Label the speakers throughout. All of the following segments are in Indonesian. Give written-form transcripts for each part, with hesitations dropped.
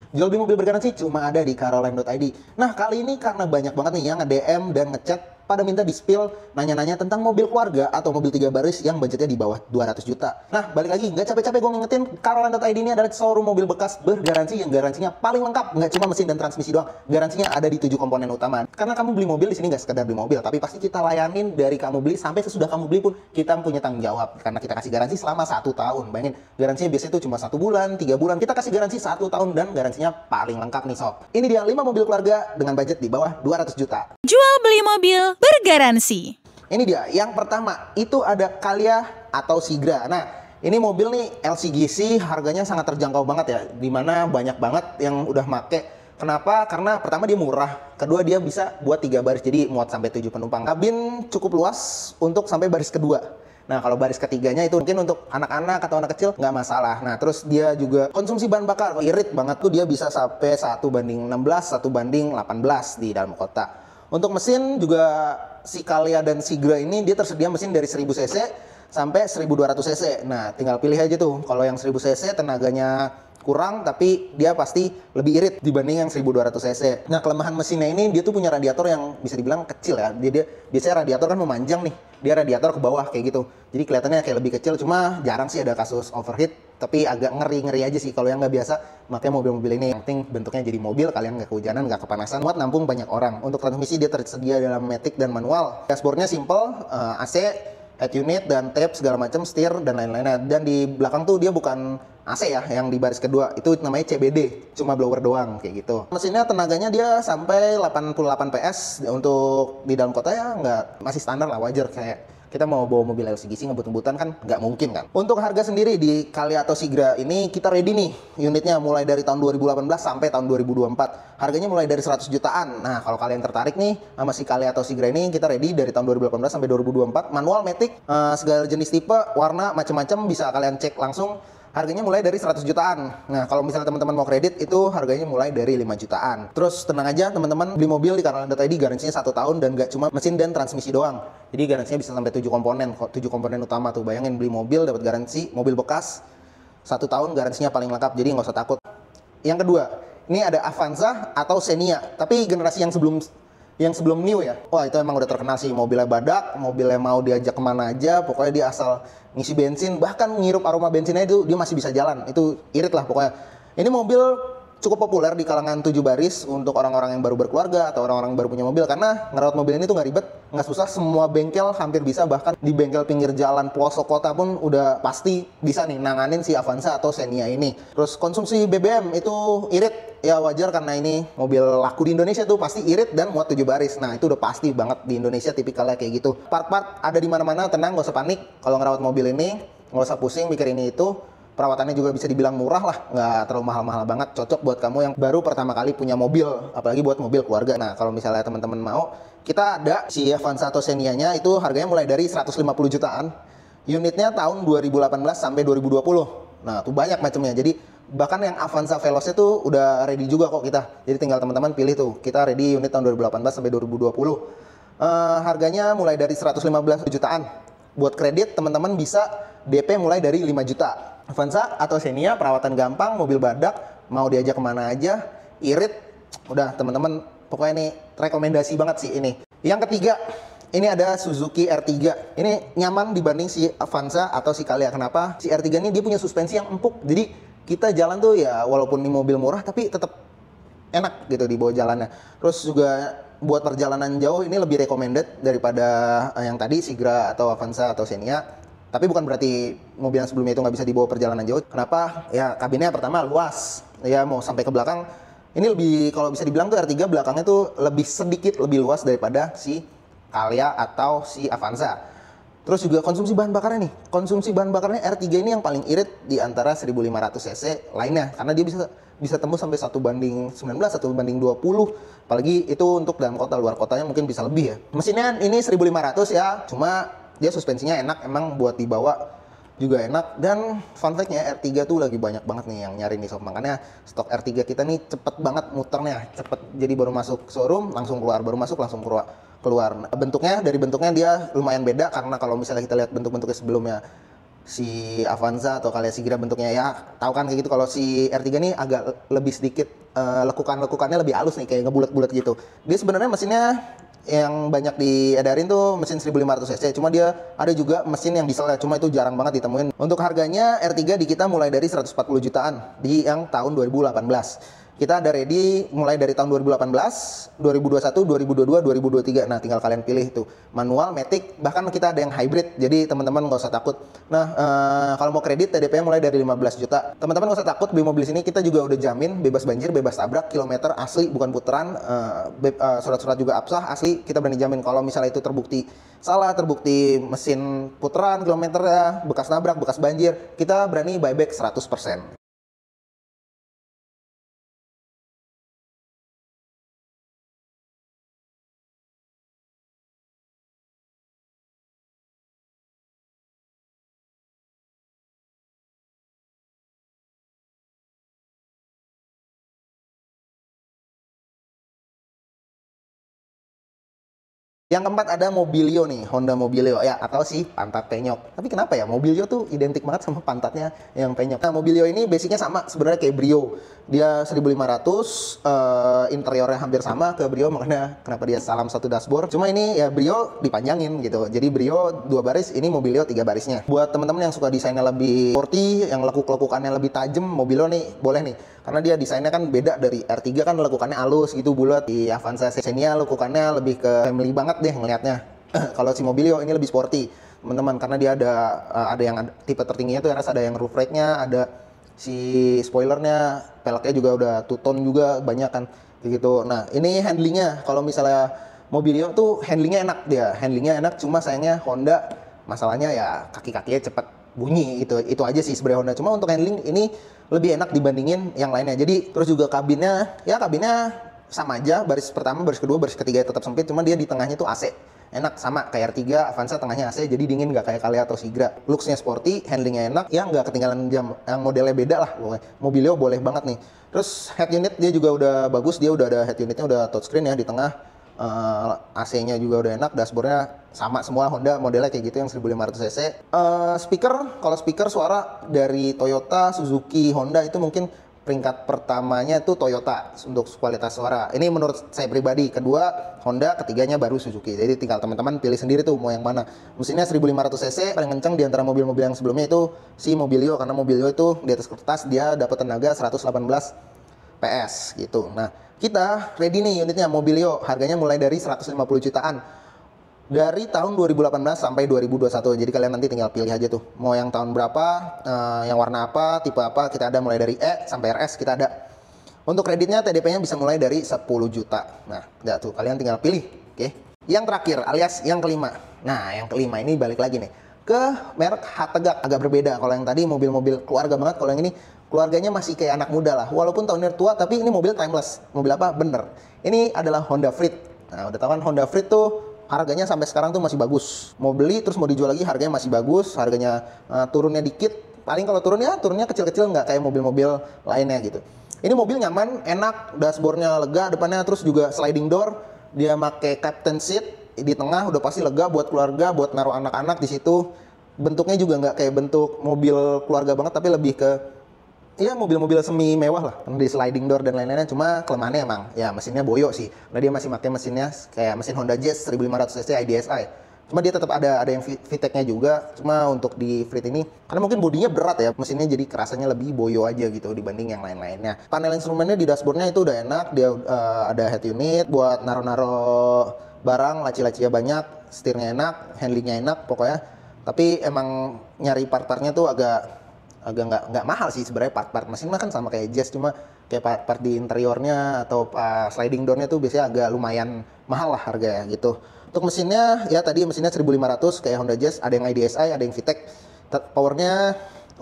Speaker 1: Jual beli mobil bergaransi cuma ada di caroline.id. Nah, kali ini karena banyak banget nih yang nge-DM dan ngechat pada minta di-spill nanya-nanya tentang mobil keluarga atau mobil 3 baris yang budgetnya di bawah 200 juta. Nah, balik lagi, nggak capek-capek gue ngingetin, caroline.id ini adalah showroom mobil bekas bergaransi yang garansinya paling lengkap. Nggak cuma mesin dan transmisi doang, garansinya ada di 7 komponen utama. Karena kamu beli mobil di sini nggak sekedar beli mobil, tapi pasti kita layanin dari kamu beli sampai sesudah kamu beli pun kita punya tanggung jawab. Karena kita kasih garansi selama 1 tahun. Bayangin, garansinya biasanya itu cuma 1 bulan, 3 bulan. Kita kasih garansi 1 tahun dan garansinya paling lengkap nih sob. Ini dia 5 mobil keluarga dengan budget di bawah 200 juta.
Speaker 2: Jual beli mobil bergaransi.
Speaker 1: Ini dia, yang pertama itu ada Calya atau Sigra. Nah, ini mobil nih LCGC, harganya sangat terjangkau banget ya, dimana banyak banget yang udah make. Kenapa? Karena pertama dia murah, kedua dia bisa buat 3 baris, jadi muat sampai 7 penumpang. Kabin cukup luas untuk sampai baris kedua. Nah, kalau baris ketiganya itu mungkin untuk anak-anak atau anak kecil nggak masalah. Nah, terus dia juga konsumsi bahan bakar irit banget tuh, dia bisa sampai 1:16, 1:18 di dalam kota. Untuk mesin juga si Calya dan Sigra ini dia tersedia mesin dari 1000 cc sampai 1200 cc. Nah, tinggal pilih aja tuh. Kalau yang 1000 cc tenaganya kurang, tapi dia pasti lebih irit dibanding yang 1200 cc. Nah, kelemahan mesinnya ini dia tuh punya radiator yang bisa dibilang kecil ya. Dia biasanya radiator kan memanjang nih. Dia radiator ke bawah kayak gitu. Jadi kelihatannya kayak lebih kecil, cuma jarang sih ada kasus overheat. Tapi agak ngeri-ngeri aja sih kalau yang nggak biasa makanya mobil-mobil ini. Yang penting bentuknya jadi mobil, kalian nggak kehujanan, nggak kepanasan, buat nampung banyak orang. Untuk transmisi dia tersedia dalam matic dan manual. Dashboardnya simple, AC, head unit dan tape segala macam, setir dan lain-lainnya. Dan di belakang tuh dia bukan AC ya, yang di baris kedua itu namanya CBD, cuma blower doang kayak gitu. Mesinnya tenaganya dia sampai 88 PS, untuk di dalam kota ya nggak, masih standar lah, wajar. Kayak kita mau bawa mobil LCGC ngebut-ngebutan kan nggak mungkin kan. Untuk harga sendiri di Calya atau Sigra ini kita ready nih, unitnya mulai dari tahun 2018 sampai tahun 2024. Harganya mulai dari 100 jutaan. Nah, kalau kalian tertarik nih sama si Calya atau Sigra ini, kita ready dari tahun 2018 sampai 2024. Manual, matic, segala jenis tipe, warna, macam-macam bisa kalian cek langsung. Harganya mulai dari 100 jutaan. Nah, kalau misalnya teman-teman mau kredit, itu harganya mulai dari 5 jutaan. Terus tenang aja teman-teman, beli mobil di caroline.id garansinya 1 tahun dan gak cuma mesin dan transmisi doang. Jadi garansinya bisa sampai 7 komponen, 7 komponen utama tuh. Bayangin beli mobil dapat garansi, mobil bekas 1 tahun garansinya paling lengkap, jadi nggak usah takut. Yang kedua, ini ada Avanza atau Xenia, tapi generasi yang sebelum new ya. Wah, itu emang udah terkenal sih, mobilnya badak, mobilnya mau diajak kemana aja, pokoknya dia asal ngisi bensin, bahkan ngirup aroma bensinnya itu dia masih bisa jalan. Itu irit lah pokoknya. Ini mobil cukup populer di kalangan 7 baris untuk orang-orang yang baru berkeluarga atau orang-orang baru punya mobil, karena ngerawat mobil ini tuh nggak ribet, nggak susah, semua bengkel hampir bisa, bahkan di bengkel pinggir jalan pelosok kota pun udah pasti bisa nih nanganin si Avanza atau Xenia ini. Terus konsumsi BBM itu irit, ya wajar karena ini mobil laku di Indonesia tuh pasti irit dan muat 7 baris. Nah, itu udah pasti banget di Indonesia tipikalnya kayak gitu. Part-part ada di mana-mana, tenang, nggak usah panik kalau ngerawat mobil ini, nggak usah pusing mikir ini itu. Perawatannya juga bisa dibilang murah lah, nggak terlalu mahal-mahal banget. Cocok buat kamu yang baru pertama kali punya mobil, apalagi buat mobil keluarga. Nah, kalau misalnya teman-teman mau, kita ada si Avanza atau Xenia-nya itu harganya mulai dari 150 jutaan. Unitnya tahun 2018 sampai 2020. Nah, tuh banyak macamnya. Jadi bahkan yang Avanza Veloz itu udah ready juga kok kita. Jadi tinggal teman-teman pilih tuh. Kita ready unit tahun 2018 sampai 2020. Harganya mulai dari 115 jutaan. Buat kredit teman-teman bisa DP mulai dari 5 juta. Avanza atau Xenia, perawatan gampang, mobil badak, mau diajak kemana aja, irit, udah teman-teman, pokoknya ini rekomendasi banget sih ini. Yang ketiga, ini ada Suzuki R3. Ini nyaman dibanding si Avanza atau si Calya. Kenapa? Si R3 ini dia punya suspensi yang empuk, jadi kita jalan tuh ya walaupun ini mobil murah tapi tetap enak gitu di bawah jalannya. Terus juga buat perjalanan jauh ini lebih recommended daripada yang tadi Sigra atau Avanza atau Xenia. Tapi bukan berarti mobil yang sebelumnya itu nggak bisa dibawa perjalanan jauh. Kenapa? Ya kabinnya pertama luas. Ya mau sampai ke belakang. Ini lebih, kalau bisa dibilang tuh R3 belakangnya tuh lebih sedikit lebih luas daripada si Calya atau si Avanza. Terus juga konsumsi bahan bakarnya nih. Konsumsi bahan bakarnya R3 ini yang paling irit di antara 1500 cc lainnya. Karena dia bisa tembus sampai 1:19, 1:20. Apalagi itu untuk dalam kota, luar kotanya mungkin bisa lebih ya. Mesinnya ini 1500 ya. Cuma dia suspensinya enak, emang buat dibawa juga enak. Dan fun fact-nya R3 tuh lagi banyak banget nih yang nyari nih sob. Makanya stok R3 kita nih cepet banget muternya, cepet. Jadi baru masuk showroom langsung keluar, baru masuk langsung keluar. Nah, dari bentuknya dia lumayan beda, karena kalau misalnya kita lihat bentuk-bentuknya sebelumnya si Avanza atau Calya Sigra bentuknya ya. Tahu kan kayak gitu. Kalau si R3 nih agak lebih sedikit lekukannya lebih halus nih, kayak ngebulet-bulet gitu. Dia sebenarnya mesinnya yang banyak diedarin tuh mesin 1500 cc, cuma dia ada juga mesin yang diesel ya, cuma itu jarang banget ditemuin. Untuk harganya R3 di kita mulai dari 140 jutaan di yang tahun 2018. Kita ada ready mulai dari tahun 2018, 2021, 2022, 2023. Nah, tinggal kalian pilih itu manual, matic, bahkan kita ada yang hybrid. Jadi teman-teman nggak usah takut. Nah, kalau mau kredit TDP-nya mulai dari 15 juta. Teman-teman nggak usah takut beli mobil sini. Kita juga udah jamin bebas banjir, bebas tabrak, kilometer asli bukan puteran, surat-surat juga absah asli. Kita berani jamin kalau misalnya itu terbukti salah, terbukti mesin puteran, kilometer ya, bekas nabrak, bekas banjir, kita berani buyback 100%. Yang keempat ada Mobilio nih, Honda Mobilio ya, atau si pantat penyok. Tapi kenapa ya Mobilio tuh identik banget sama pantatnya yang penyok. Nah, Mobilio ini basicnya sama sebenarnya kayak Brio. Dia 1500, interiornya hampir sama ke Brio, makanya kenapa dia salam satu dashboard. Cuma ini ya Brio dipanjangin gitu. Jadi Brio 2 baris, ini Mobilio 3 barisnya. Buat teman-teman yang suka desainnya lebih sporty, yang lekuk-lekukannya lebih tajam, Mobilio nih boleh nih. Karena dia desainnya kan beda dari R3 kan lekukannya halus gitu bulat. Di Avanza Xenia lekukannya lebih ke family banget deh ngelihatnya. Kalau si Mobilio ini lebih sporty, teman-teman, karena dia ada yang tipe tertingginya tuh rasa ada yang roof rack-nya, ada si spoilernya, peleknya juga udah two tone juga banyak kan gitu. Nah, ini handlingnya kalau misalnya Mobilio tuh handlingnya enak, dia handlingnya enak, cuma sayangnya Honda masalahnya ya kaki-kakinya cepet bunyi gitu. Itu aja sih sebenarnya Honda. Cuma untuk handling ini lebih enak dibandingin yang lainnya. Jadi terus juga kabinnya sama aja, baris pertama, baris kedua, baris ketiga tetap sempit, cuma dia di tengahnya tuh AC. Enak sama kayak R3, Avanza tengahnya AC, jadi dingin nggak kayak Calya atau Sigra. Looks-nya sporty, handlingnya enak, ya nggak ketinggalan jam, yang modelnya beda lah. Mobilio boleh banget nih. Terus head unit dia juga udah bagus, dia udah ada head unitnya, udah touchscreen ya di tengah. AC-nya juga udah enak, dashboardnya sama semua Honda modelnya kayak gitu yang 1500 cc. Kalau speaker suara dari Toyota, Suzuki, Honda itu mungkin peringkat pertamanya itu Toyota untuk kualitas suara. Ini menurut saya pribadi. Kedua Honda, ketiganya baru Suzuki. Jadi tinggal teman-teman pilih sendiri tuh mau yang mana. Mesinnya 1500 cc paling kencang di antara mobil-mobil yang sebelumnya itu si Mobilio, karena Mobilio itu di atas kertas dia dapat tenaga 118 PS gitu. Nah, kita ready nih unitnya Mobilio, harganya mulai dari 150 jutaan. Dari tahun 2018 sampai 2021. Jadi kalian nanti tinggal pilih aja tuh mau yang tahun berapa, yang warna apa, tipe apa. Kita ada mulai dari E sampai RS kita ada. Untuk kreditnya TDP-nya bisa mulai dari 10 juta. Nah, ya tuh kalian tinggal pilih. Oke. Yang terakhir alias yang kelima. Nah, yang kelima ini balik lagi nih ke merek H-Tegak, agak berbeda. Kalau yang tadi mobil-mobil keluarga banget, kalau yang ini keluarganya masih kayak anak muda lah. Walaupun tahunnya tua, tapi ini mobil timeless. Mobil apa? Bener. Ini adalah Honda Freed. Nah, udah tahu kan Honda Freed tuh harganya sampai sekarang tuh masih bagus. Mau beli terus mau dijual lagi harganya masih bagus. Harganya turunnya dikit. Paling kalau turunnya kecil-kecil, nggak kayak mobil-mobil lainnya gitu. Ini mobil nyaman, enak, dashboardnya lega, depannya terus juga sliding door. Dia pakai captain seat di tengah, udah pasti lega buat keluarga, buat naruh anak-anak di situ. Bentuknya juga nggak kayak bentuk mobil keluarga banget, tapi lebih ke iya mobil-mobil semi mewah lah, di sliding door dan lain-lainnya. Cuma kelemahannya emang ya mesinnya boyo sih. Nah, dia masih pakai mesinnya kayak mesin Honda Jazz 1500 cc IDSI. Cuma dia tetap ada yang VTEC-nya juga. Cuma untuk di Freed ini karena mungkin bodinya berat ya, mesinnya jadi kerasanya lebih boyo aja gitu dibanding yang lain-lainnya. Panel instrumennya di dashboardnya itu udah enak. Dia ada head unit buat naro-naro barang, laci-lacinya banyak, setirnya enak, handlingnya enak pokoknya. Tapi emang nyari part-partnya tuh agak nggak mahal sih sebenarnya. Part-part mesin mah kan sama kayak Jazz, cuma kayak part-part di interiornya atau sliding door-nya tuh biasanya agak lumayan mahal lah harganya gitu. Untuk mesinnya ya tadi mesinnya 1500 kayak Honda Jazz, ada yang IDSI, ada yang VTEC.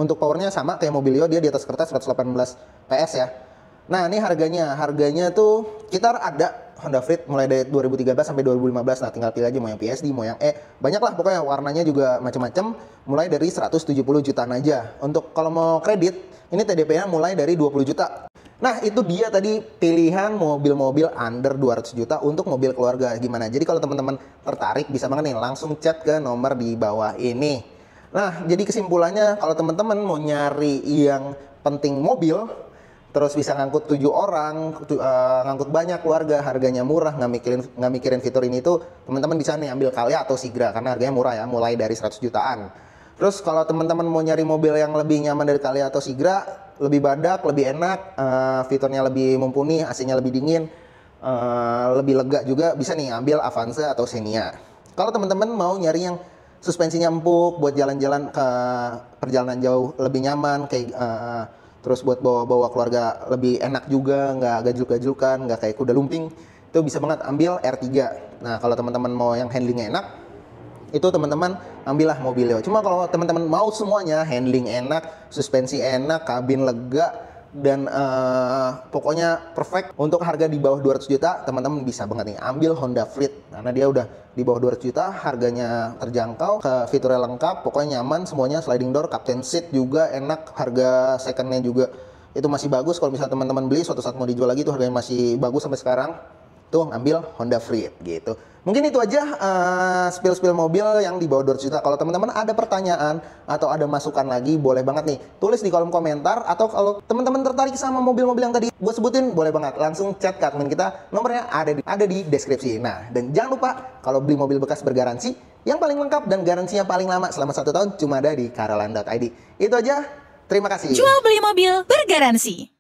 Speaker 1: Untuk powernya sama kayak Mobilio, dia di atas kertas 118 PS ya. Nah, ini harganya tuh kita ada Honda Freed mulai dari 2013 sampai 2015. Nah, tinggal pilih aja mau yang PSD, mau yang E. Banyak lah pokoknya, warnanya juga macam-macam. Mulai dari 170 jutaan aja. Untuk kalau mau kredit, ini TDP-nya mulai dari 20 juta. Nah, itu dia tadi pilihan mobil-mobil under 200 juta untuk mobil keluarga. Gimana? Jadi kalau teman-teman tertarik bisa banget nih langsung chat ke nomor di bawah ini. Nah, jadi kesimpulannya kalau teman-teman mau nyari yang penting mobil, terus bisa ngangkut 7 orang, ngangkut banyak keluarga, harganya murah, nggak mikirin fitur ini tuh, teman-teman bisa nih ambil Calya atau Sigra karena harganya murah ya, mulai dari 100 jutaan. Terus kalau teman-teman mau nyari mobil yang lebih nyaman dari Calya atau Sigra, lebih badak, lebih enak, fiturnya lebih mumpuni, AC-nya lebih dingin, lebih lega juga, bisa nih ambil Avanza atau Xenia. Kalau teman-teman mau nyari yang suspensinya empuk buat jalan-jalan ke perjalanan jauh lebih nyaman, kayak terus buat bawa-bawa keluarga lebih enak juga, nggak gajul-gajulkan, nggak kayak kuda lumping, itu bisa banget ambil R3. Nah, kalau teman-teman mau yang handlingnya enak, itu teman-teman ambillah Mobilio. Cuma kalau teman-teman mau semuanya, handling enak, suspensi enak, kabin lega, dan pokoknya perfect untuk harga di bawah 200 juta, teman-teman bisa banget nih ambil Honda Freed karena dia udah di bawah 200 juta, harganya terjangkau, fiturnya lengkap, pokoknya nyaman semuanya, sliding door, captain seat juga enak, harga secondnya juga itu masih bagus. Kalau misalnya teman-teman beli suatu saat mau dijual lagi, itu harganya masih bagus sampai sekarang, tuh ambil Honda Freed gitu. Mungkin itu aja spill-spill mobil yang di bawah 200 juta. Kalau teman-teman ada pertanyaan atau ada masukan lagi, boleh banget nih tulis di kolom komentar. Atau kalau teman-teman tertarik sama mobil-mobil yang tadi gue sebutin, boleh banget langsung chat ke admin kita. Nomornya ada di deskripsi. Nah, dan jangan lupa kalau beli mobil bekas bergaransi, yang paling lengkap dan garansinya paling lama selama 1 tahun cuma ada di Karalan.id. Itu aja. Terima kasih.
Speaker 2: Jual beli mobil bergaransi.